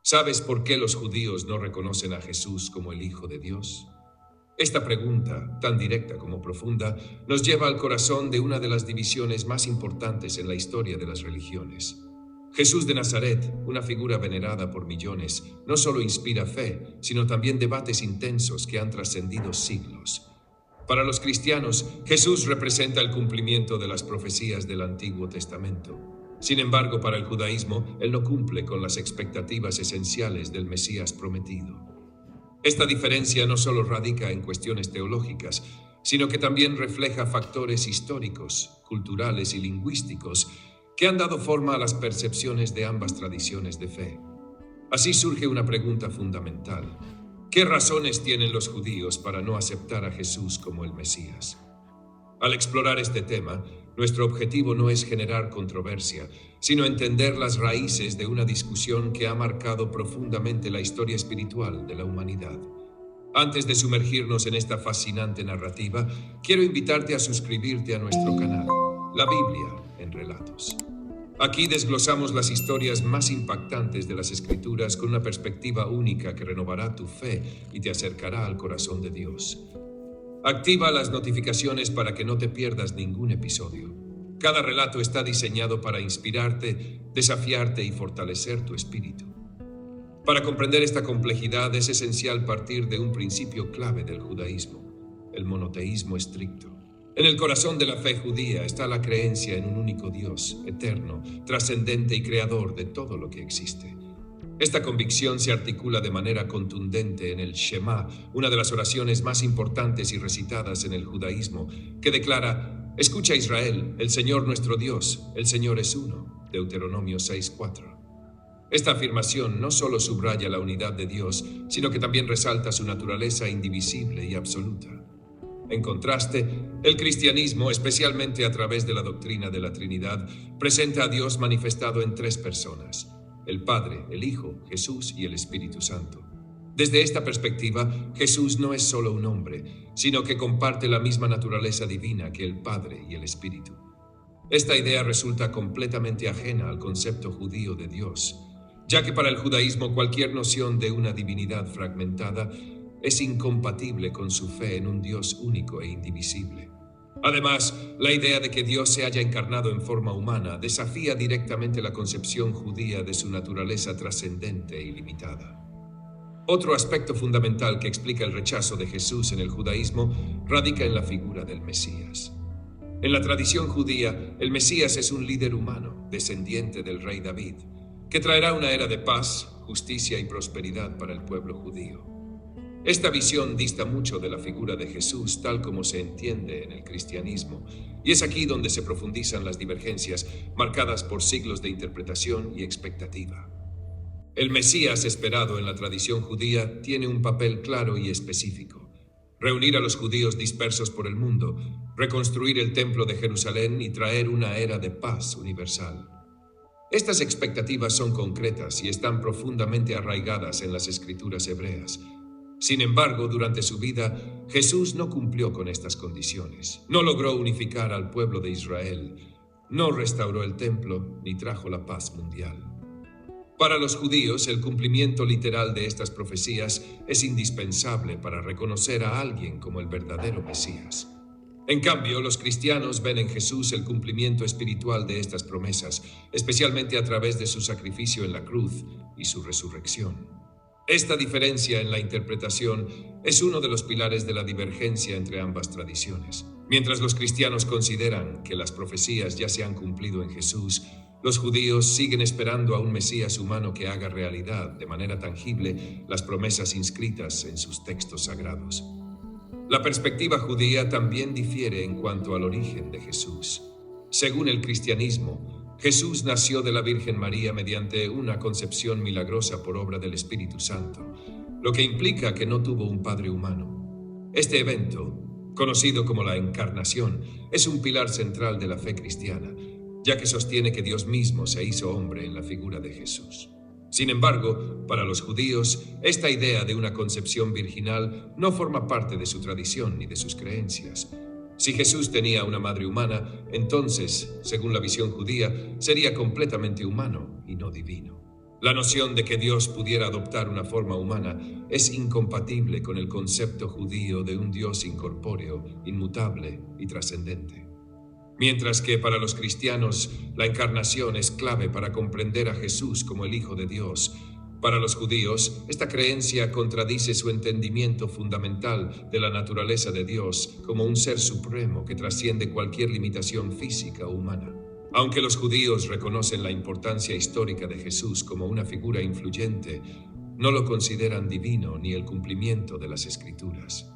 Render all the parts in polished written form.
¿Sabes por qué los judíos no reconocen a Jesús como el Hijo de Dios? Esta pregunta, tan directa como profunda, nos lleva al corazón de una de las divisiones más importantes en la historia de las religiones. Jesús de Nazaret, una figura venerada por millones, no solo inspira fe, sino también debates intensos que han trascendido siglos. Para los cristianos, Jesús representa el cumplimiento de las profecías del Antiguo Testamento. Sin embargo, para el judaísmo, él no cumple con las expectativas esenciales del Mesías prometido. Esta diferencia no solo radica en cuestiones teológicas, sino que también refleja factores históricos, culturales y lingüísticos que han dado forma a las percepciones de ambas tradiciones de fe. Así surge una pregunta fundamental. ¿Qué razones tienen los judíos para no aceptar a Jesús como el Mesías? Al explorar este tema, nuestro objetivo no es generar controversia, sino entender las raíces de una discusión que ha marcado profundamente la historia espiritual de la humanidad. Antes de sumergirnos en esta fascinante narrativa, quiero invitarte a suscribirte a nuestro canal, La Biblia en Relatos. Aquí desglosamos las historias más impactantes de las Escrituras con una perspectiva única que renovará tu fe y te acercará al corazón de Dios. Activa las notificaciones para que no te pierdas ningún episodio. Cada relato está diseñado para inspirarte, desafiarte y fortalecer tu espíritu. Para comprender esta complejidad es esencial partir de un principio clave del judaísmo, el monoteísmo estricto. En el corazón de la fe judía está la creencia en un único Dios, eterno, trascendente y creador de todo lo que existe. Esta convicción se articula de manera contundente en el Shema, una de las oraciones más importantes y recitadas en el judaísmo, que declara: «Escucha Israel, el Señor nuestro Dios, el Señor es uno», Deuteronomio 6:4. Esta afirmación no solo subraya la unidad de Dios, sino que también resalta su naturaleza indivisible y absoluta. En contraste, el cristianismo, especialmente a través de la doctrina de la Trinidad, presenta a Dios manifestado en tres personas: el Padre, el Hijo, Jesús y el Espíritu Santo. Desde esta perspectiva, Jesús no es solo un hombre, sino que comparte la misma naturaleza divina que el Padre y el Espíritu. Esta idea resulta completamente ajena al concepto judío de Dios, ya que para el judaísmo cualquier noción de una divinidad fragmentada es incompatible con su fe en un Dios único e indivisible. Además, la idea de que Dios se haya encarnado en forma humana desafía directamente la concepción judía de su naturaleza trascendente e ilimitada. Otro aspecto fundamental que explica el rechazo de Jesús en el judaísmo radica en la figura del Mesías. En la tradición judía, el Mesías es un líder humano, descendiente del rey David, que traerá una era de paz, justicia y prosperidad para el pueblo judío. Esta visión dista mucho de la figura de Jesús tal como se entiende en el cristianismo, y es aquí donde se profundizan las divergencias marcadas por siglos de interpretación y expectativa. El Mesías esperado en la tradición judía tiene un papel claro y específico: reunir a los judíos dispersos por el mundo, reconstruir el templo de Jerusalén y traer una era de paz universal. Estas expectativas son concretas y están profundamente arraigadas en las escrituras hebreas. Sin embargo, durante su vida, Jesús no cumplió con estas condiciones. No logró unificar al pueblo de Israel, no restauró el templo, ni trajo la paz mundial. Para los judíos, el cumplimiento literal de estas profecías es indispensable para reconocer a alguien como el verdadero Mesías. En cambio, los cristianos ven en Jesús el cumplimiento espiritual de estas promesas, especialmente a través de su sacrificio en la cruz y su resurrección. Esta diferencia en la interpretación es uno de los pilares de la divergencia entre ambas tradiciones. Mientras los cristianos consideran que las profecías ya se han cumplido en Jesús, los judíos siguen esperando a un Mesías humano que haga realidad de manera tangible las promesas inscritas en sus textos sagrados. La perspectiva judía también difiere en cuanto al origen de Jesús. Según el cristianismo, Jesús nació de la Virgen María mediante una concepción milagrosa por obra del Espíritu Santo, lo que implica que no tuvo un padre humano. Este evento, conocido como la Encarnación, es un pilar central de la fe cristiana, ya que sostiene que Dios mismo se hizo hombre en la figura de Jesús. Sin embargo, para los judíos, esta idea de una concepción virginal no forma parte de su tradición ni de sus creencias. Si Jesús tenía una madre humana, entonces, según la visión judía, sería completamente humano y no divino. La noción de que Dios pudiera adoptar una forma humana es incompatible con el concepto judío de un Dios incorpóreo, inmutable y trascendente. Mientras que para los cristianos la encarnación es clave para comprender a Jesús como el Hijo de Dios, para los judíos esta creencia contradice su entendimiento fundamental de la naturaleza de Dios como un ser supremo que trasciende cualquier limitación física o humana. Aunque los judíos reconocen la importancia histórica de Jesús como una figura influyente, no lo consideran divino ni el cumplimiento de las Escrituras.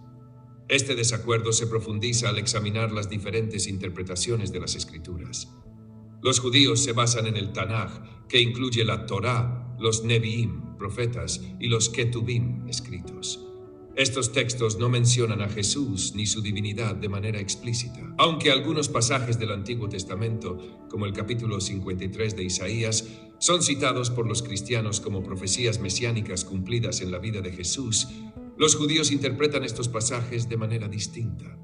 Este desacuerdo se profundiza al examinar las diferentes interpretaciones de las Escrituras. Los judíos se basan en el Tanaj, que incluye la Torá, los Neviim, profetas, y los Ketubim, escritos. Estos textos no mencionan a Jesús ni su divinidad de manera explícita, aunque algunos pasajes del Antiguo Testamento, como el capítulo 53 de Isaías, son citados por los cristianos como profecías mesiánicas cumplidas en la vida de Jesús. Los judíos interpretan estos pasajes de manera distinta.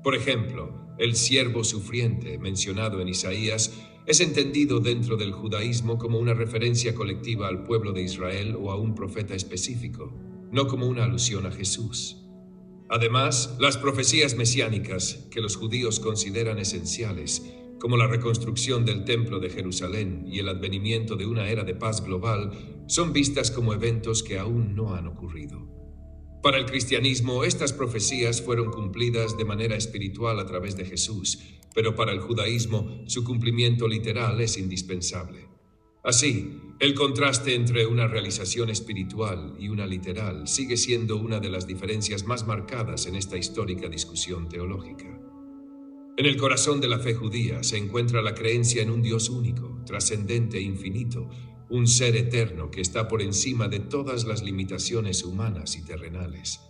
Por ejemplo, el siervo sufriente, mencionado en Isaías, es entendido dentro del judaísmo como una referencia colectiva al pueblo de Israel o a un profeta específico, no como una alusión a Jesús. Además, las profecías mesiánicas, que los judíos consideran esenciales, como la reconstrucción del Templo de Jerusalén y el advenimiento de una era de paz global, son vistas como eventos que aún no han ocurrido. Para el cristianismo, estas profecías fueron cumplidas de manera espiritual a través de Jesús, pero para el judaísmo, su cumplimiento literal es indispensable. Así, el contraste entre una realización espiritual y una literal sigue siendo una de las diferencias más marcadas en esta histórica discusión teológica. En el corazón de la fe judía se encuentra la creencia en un Dios único, trascendente e infinito, un ser eterno que está por encima de todas las limitaciones humanas y terrenales.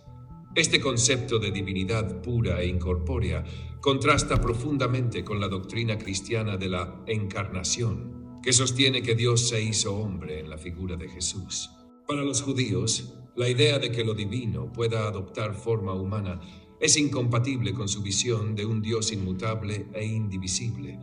Este concepto de divinidad pura e incorpórea contrasta profundamente con la doctrina cristiana de la encarnación, que sostiene que Dios se hizo hombre en la figura de Jesús. Para los judíos, la idea de que lo divino pueda adoptar forma humana es incompatible con su visión de un Dios inmutable e indivisible,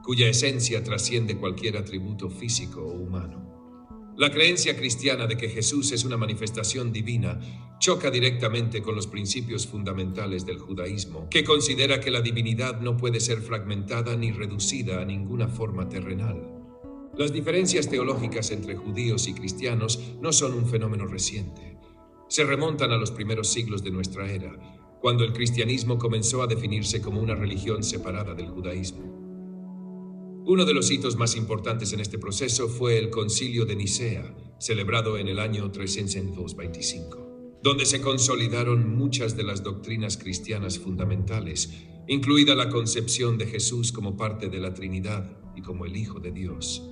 cuya esencia trasciende cualquier atributo físico o humano. La creencia cristiana de que Jesús es una manifestación divina choca directamente con los principios fundamentales del judaísmo, que considera que la divinidad no puede ser fragmentada ni reducida a ninguna forma terrenal. Las diferencias teológicas entre judíos y cristianos no son un fenómeno reciente. Se remontan a los primeros siglos de nuestra era, cuando el cristianismo comenzó a definirse como una religión separada del judaísmo. Uno de los hitos más importantes en este proceso fue el Concilio de Nicea, celebrado en el año 325, donde se consolidaron muchas de las doctrinas cristianas fundamentales, incluida la concepción de Jesús como parte de la Trinidad y como el Hijo de Dios.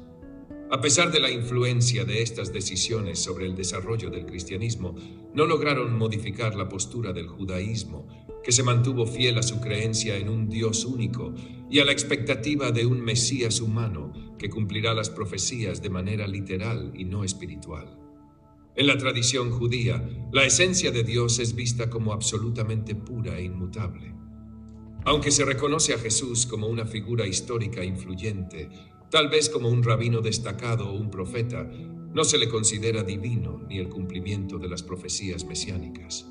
A pesar de la influencia de estas decisiones sobre el desarrollo del cristianismo, no lograron modificar la postura del judaísmo, que se mantuvo fiel a su creencia en un Dios único y a la expectativa de un Mesías humano que cumplirá las profecías de manera literal y no espiritual. En la tradición judía, la esencia de Dios es vista como absolutamente pura e inmutable. Aunque se reconoce a Jesús como una figura histórica influyente, tal vez como un rabino destacado o un profeta, no se le considera divino ni el cumplimiento de las profecías mesiánicas.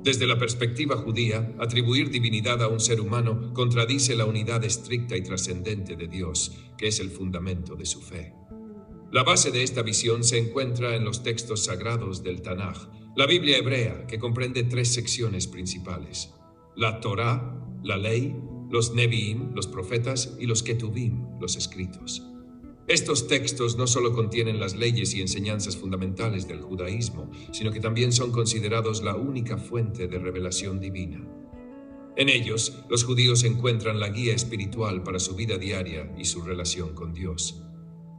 Desde la perspectiva judía, atribuir divinidad a un ser humano contradice la unidad estricta y trascendente de Dios, que es el fundamento de su fe. La base de esta visión se encuentra en los textos sagrados del Tanaj, la Biblia hebrea, que comprende 3 secciones principales: la Torá, la ley, los Neviim, los profetas, y los Ketubim, los escritos. Estos textos no solo contienen las leyes y enseñanzas fundamentales del judaísmo, sino que también son considerados la única fuente de revelación divina. En ellos, los judíos encuentran la guía espiritual para su vida diaria y su relación con Dios.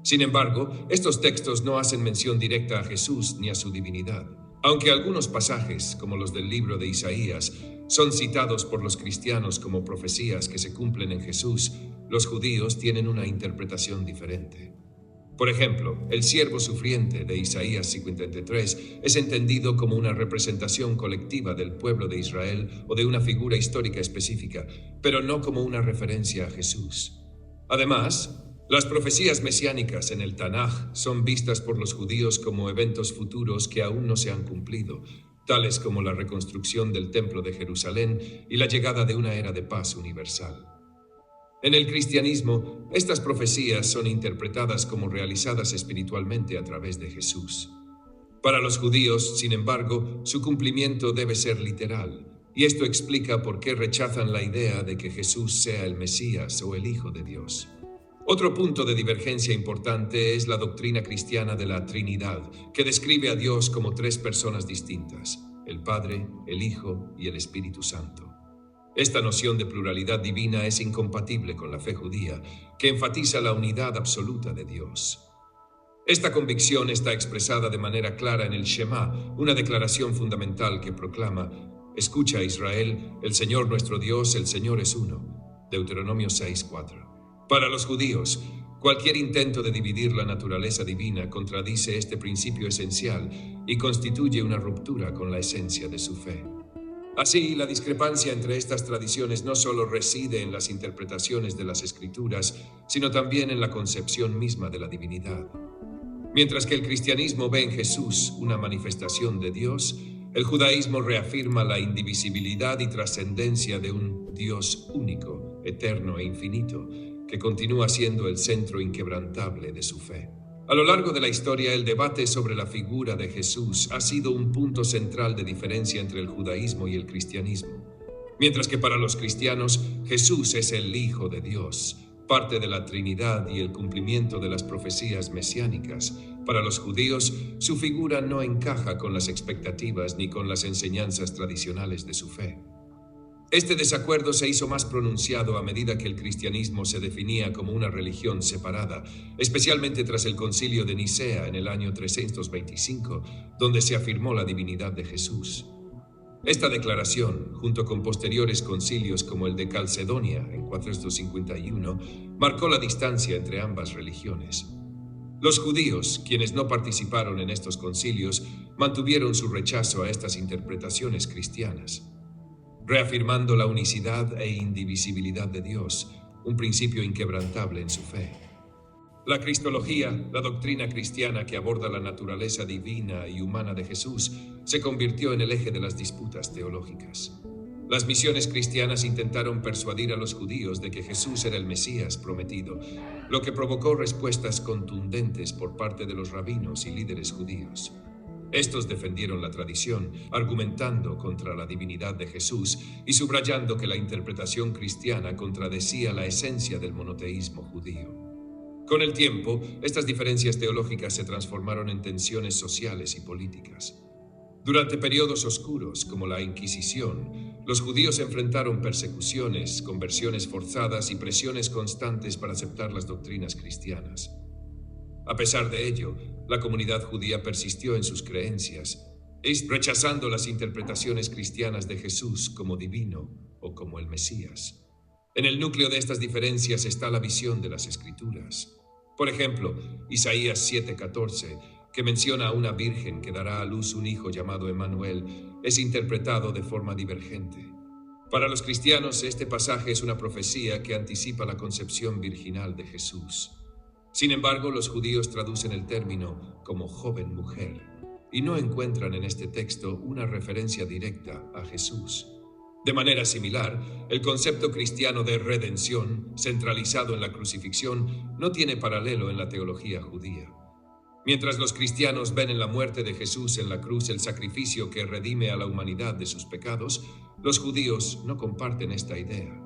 Sin embargo, estos textos no hacen mención directa a Jesús ni a su divinidad. Aunque algunos pasajes, como los del libro de Isaías, son citados por los cristianos como profecías que se cumplen en Jesús, los judíos tienen una interpretación diferente. Por ejemplo, el siervo sufriente de Isaías 53 es entendido como una representación colectiva del pueblo de Israel o de una figura histórica específica, pero no como una referencia a Jesús. Además, Las profecías mesiánicas en el Tanaj son vistas por los judíos como eventos futuros que aún no se han cumplido, tales como la reconstrucción del Templo de Jerusalén y la llegada de una era de paz universal. En el cristianismo, estas profecías son interpretadas como realizadas espiritualmente a través de Jesús. Para los judíos, sin embargo, su cumplimiento debe ser literal, y esto explica por qué rechazan la idea de que Jesús sea el Mesías o el Hijo de Dios. Otro punto de divergencia importante es la doctrina cristiana de la Trinidad, que describe a Dios como tres personas distintas: el Padre, el Hijo y el Espíritu Santo. Esta noción de pluralidad divina es incompatible con la fe judía, que enfatiza la unidad absoluta de Dios. Esta convicción está expresada de manera clara en el Shema, una declaración fundamental que proclama: «Escucha, Israel, el Señor nuestro Dios, el Señor es uno». Deuteronomio 6:4. Para los judíos, cualquier intento de dividir la naturaleza divina contradice este principio esencial y constituye una ruptura con la esencia de su fe. Así, la discrepancia entre estas tradiciones no solo reside en las interpretaciones de las Escrituras, sino también en la concepción misma de la divinidad. Mientras que el cristianismo ve en Jesús una manifestación de Dios, el judaísmo reafirma la indivisibilidad y trascendencia de un Dios único, eterno e infinito, que continúa siendo el centro inquebrantable de su fe. A lo largo de la historia, el debate sobre la figura de Jesús ha sido un punto central de diferencia entre el judaísmo y el cristianismo. Mientras que para los cristianos, Jesús es el Hijo de Dios, parte de la Trinidad y el cumplimiento de las profecías mesiánicas, para los judíos, su figura no encaja con las expectativas ni con las enseñanzas tradicionales de su fe. Este desacuerdo se hizo más pronunciado a medida que el cristianismo se definía como una religión separada, especialmente tras el Concilio de Nicea en el año 325, donde se afirmó la divinidad de Jesús. Esta declaración, junto con posteriores concilios como el de Calcedonia en 451, marcó la distancia entre ambas religiones. Los judíos, quienes no participaron en estos concilios, mantuvieron su rechazo a estas interpretaciones cristianas, reafirmando la unicidad e indivisibilidad de Dios, un principio inquebrantable en su fe. La cristología, la doctrina cristiana que aborda la naturaleza divina y humana de Jesús, se convirtió en el eje de las disputas teológicas. Las misiones cristianas intentaron persuadir a los judíos de que Jesús era el Mesías prometido, lo que provocó respuestas contundentes por parte de los rabinos y líderes judíos. Estos defendieron la tradición, argumentando contra la divinidad de Jesús y subrayando que la interpretación cristiana contradecía la esencia del monoteísmo judío. Con el tiempo, estas diferencias teológicas se transformaron en tensiones sociales y políticas. Durante periodos oscuros, como la Inquisición, los judíos enfrentaron persecuciones, conversiones forzadas y presiones constantes para aceptar las doctrinas cristianas. A pesar de ello, la comunidad judía persistió en sus creencias, rechazando las interpretaciones cristianas de Jesús como divino o como el Mesías. En el núcleo de estas diferencias está la visión de las Escrituras. Por ejemplo, Isaías 7:14, que menciona a una virgen que dará a luz un hijo llamado Emmanuel, es interpretado de forma divergente. Para los cristianos, este pasaje es una profecía que anticipa la concepción virginal de Jesús. Sin embargo, los judíos traducen el término como joven mujer y no encuentran en este texto una referencia directa a Jesús. De manera similar, el concepto cristiano de redención, centralizado en la crucifixión, no tiene paralelo en la teología judía. Mientras los cristianos ven en la muerte de Jesús en la cruz el sacrificio que redime a la humanidad de sus pecados, los judíos no comparten esta idea.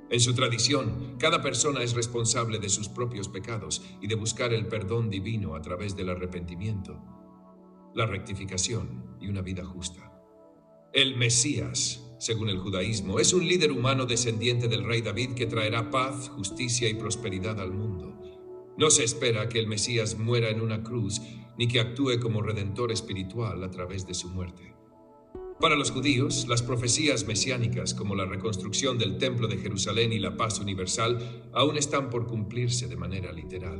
En su tradición, cada persona es responsable de sus propios pecados y de buscar el perdón divino a través del arrepentimiento, la rectificación y una vida justa. El Mesías, según el judaísmo, es un líder humano descendiente del rey David que traerá paz, justicia y prosperidad al mundo. No se espera que el Mesías muera en una cruz ni que actúe como redentor espiritual a través de su muerte. Para los judíos, las profecías mesiánicas como la reconstrucción del Templo de Jerusalén y la paz universal aún están por cumplirse de manera literal.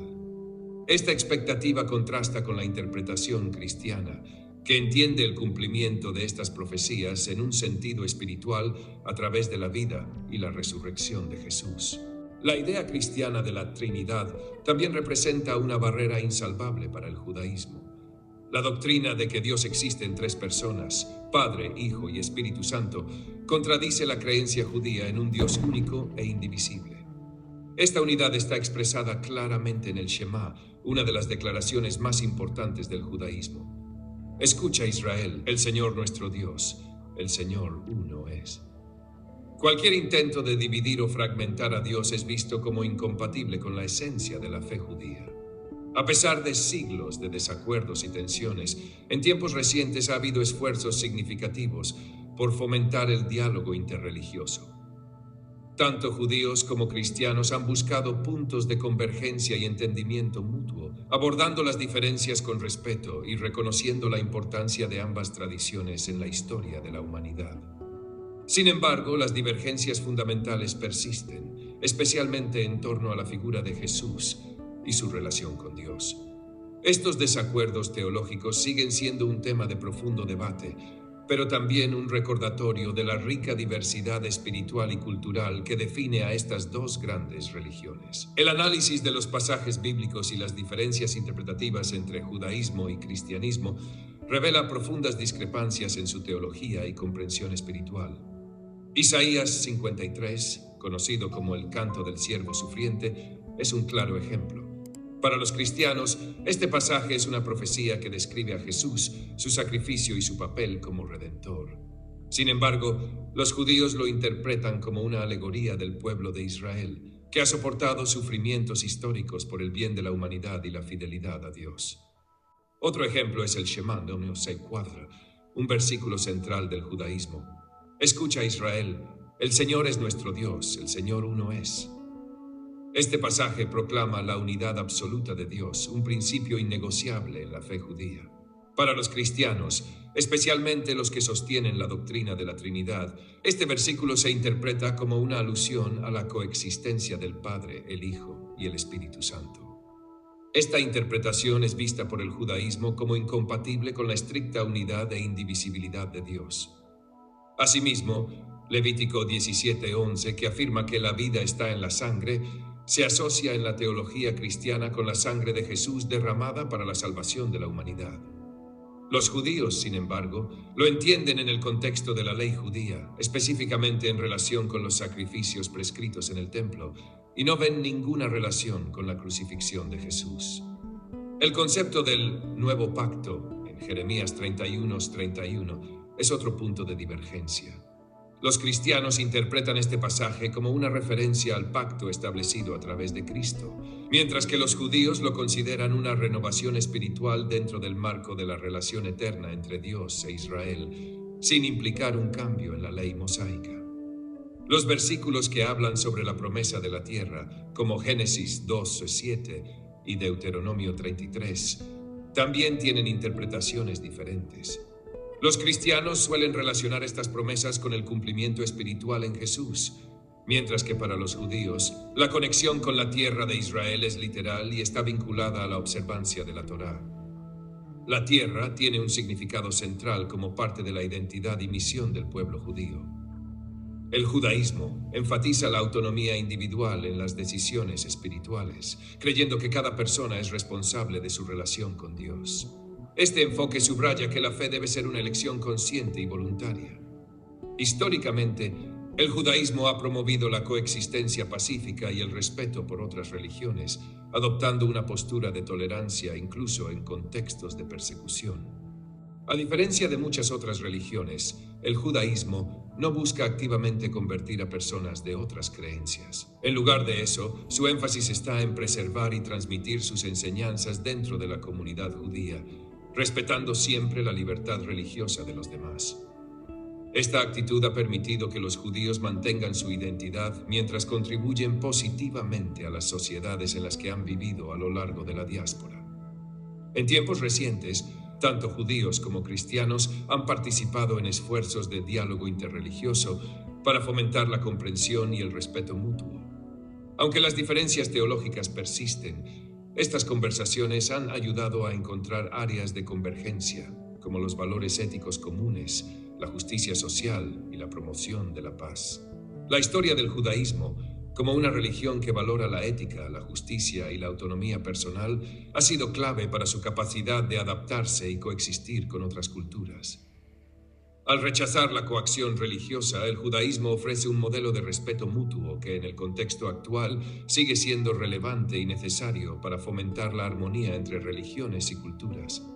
Esta expectativa contrasta con la interpretación cristiana, que entiende el cumplimiento de estas profecías en un sentido espiritual a través de la vida y la resurrección de Jesús. La idea cristiana de la Trinidad también representa una barrera insalvable para el judaísmo. La doctrina de que Dios existe en tres personas, Padre, Hijo y Espíritu Santo, contradice la creencia judía en un Dios único e indivisible. Esta unidad está expresada claramente en el Shema, una de las declaraciones más importantes del judaísmo. Escucha, Israel, el Señor nuestro Dios, el Señor uno es. Cualquier intento de dividir o fragmentar a Dios es visto como incompatible con la esencia de la fe judía. A pesar de siglos de desacuerdos y tensiones, en tiempos recientes ha habido esfuerzos significativos por fomentar el diálogo interreligioso. Tanto judíos como cristianos han buscado puntos de convergencia y entendimiento mutuo, abordando las diferencias con respeto y reconociendo la importancia de ambas tradiciones en la historia de la humanidad. Sin embargo, las divergencias fundamentales persisten, especialmente en torno a la figura de Jesús y su relación con Dios. Estos desacuerdos teológicos siguen siendo un tema de profundo debate, pero también un recordatorio de la rica diversidad espiritual y cultural que define a estas dos grandes religiones. El análisis de los pasajes bíblicos y las diferencias interpretativas entre judaísmo y cristianismo revela profundas discrepancias en su teología y comprensión espiritual. Isaías 53, conocido como el canto del siervo sufriente, es un claro ejemplo. Para los cristianos, este pasaje es una profecía que describe a Jesús, su sacrificio y su papel como redentor. Sin embargo, los judíos lo interpretan como una alegoría del pueblo de Israel, que ha soportado sufrimientos históricos por el bien de la humanidad y la fidelidad a Dios. Otro ejemplo es el Shema número 6:4, un versículo central del judaísmo. Escucha, Israel, el Señor es nuestro Dios, el Señor uno es. Este pasaje proclama la unidad absoluta de Dios, un principio innegociable en la fe judía. Para los cristianos, especialmente los que sostienen la doctrina de la Trinidad, este versículo se interpreta como una alusión a la coexistencia del Padre, el Hijo y el Espíritu Santo. Esta interpretación es vista por el judaísmo como incompatible con la estricta unidad e indivisibilidad de Dios. Asimismo, Levítico 17:11, que afirma que la vida está en la sangre, se asocia en la teología cristiana con la sangre de Jesús derramada para la salvación de la humanidad. Los judíos, sin embargo, lo entienden en el contexto de la ley judía, específicamente en relación con los sacrificios prescritos en el templo, y no ven ninguna relación con la crucifixión de Jesús. El concepto del nuevo pacto, en Jeremías 31:31, es otro punto de divergencia. Los cristianos interpretan este pasaje como una referencia al pacto establecido a través de Cristo, mientras que los judíos lo consideran una renovación espiritual dentro del marco de la relación eterna entre Dios e Israel, sin implicar un cambio en la ley mosaica. Los versículos que hablan sobre la promesa de la tierra, como Génesis 2:7 y Deuteronomio 33, también tienen interpretaciones diferentes. Los cristianos suelen relacionar estas promesas con el cumplimiento espiritual en Jesús, mientras que para los judíos, la conexión con la tierra de Israel es literal y está vinculada a la observancia de la Torá. La tierra tiene un significado central como parte de la identidad y misión del pueblo judío. El judaísmo enfatiza la autonomía individual en las decisiones espirituales, creyendo que cada persona es responsable de su relación con Dios. Este enfoque subraya que la fe debe ser una elección consciente y voluntaria. Históricamente, el judaísmo ha promovido la coexistencia pacífica y el respeto por otras religiones, adoptando una postura de tolerancia incluso en contextos de persecución. A diferencia de muchas otras religiones, el judaísmo no busca activamente convertir a personas de otras creencias. En lugar de eso, su énfasis está en preservar y transmitir sus enseñanzas dentro de la comunidad judía, respetando siempre la libertad religiosa de los demás. Esta actitud ha permitido que los judíos mantengan su identidad mientras contribuyen positivamente a las sociedades en las que han vivido a lo largo de la diáspora. En tiempos recientes, tanto judíos como cristianos han participado en esfuerzos de diálogo interreligioso para fomentar la comprensión y el respeto mutuo. Aunque las diferencias teológicas persisten, estas conversaciones han ayudado a encontrar áreas de convergencia, como los valores éticos comunes, la justicia social y la promoción de la paz. La historia del judaísmo como una religión que valora la ética, la justicia y la autonomía personal, ha sido clave para su capacidad de adaptarse y coexistir con otras culturas. Al rechazar la coacción religiosa, el judaísmo ofrece un modelo de respeto mutuo que en el contexto actual sigue siendo relevante y necesario para fomentar la armonía entre religiones y culturas.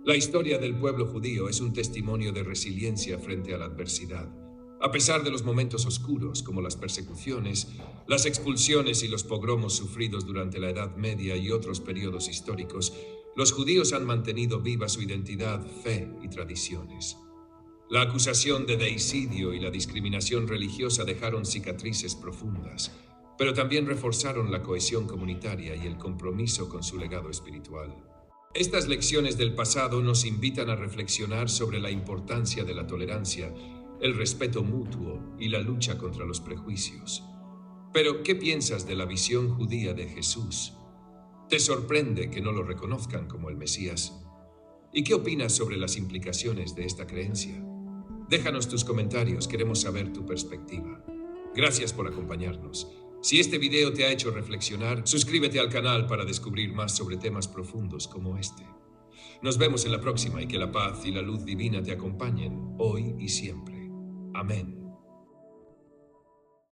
La historia del pueblo judío es un testimonio de resiliencia frente a la adversidad. A pesar de los momentos oscuros, como las persecuciones, las expulsiones y los pogromos sufridos durante la Edad Media y otros periodos históricos, los judíos han mantenido viva su identidad, fe y tradiciones. La acusación de deicidio y la discriminación religiosa dejaron cicatrices profundas, pero también reforzaron la cohesión comunitaria y el compromiso con su legado espiritual. Estas lecciones del pasado nos invitan a reflexionar sobre la importancia de la tolerancia, el respeto mutuo y la lucha contra los prejuicios. Pero, ¿qué piensas de la visión judía de Jesús? ¿Te sorprende que no lo reconozcan como el Mesías? ¿Y qué opinas sobre las implicaciones de esta creencia? Déjanos tus comentarios, queremos saber tu perspectiva. Gracias por acompañarnos. Si este video te ha hecho reflexionar, suscríbete al canal para descubrir más sobre temas profundos como este. Nos vemos en la próxima y que la paz y la luz divina te acompañen hoy y siempre. Amén.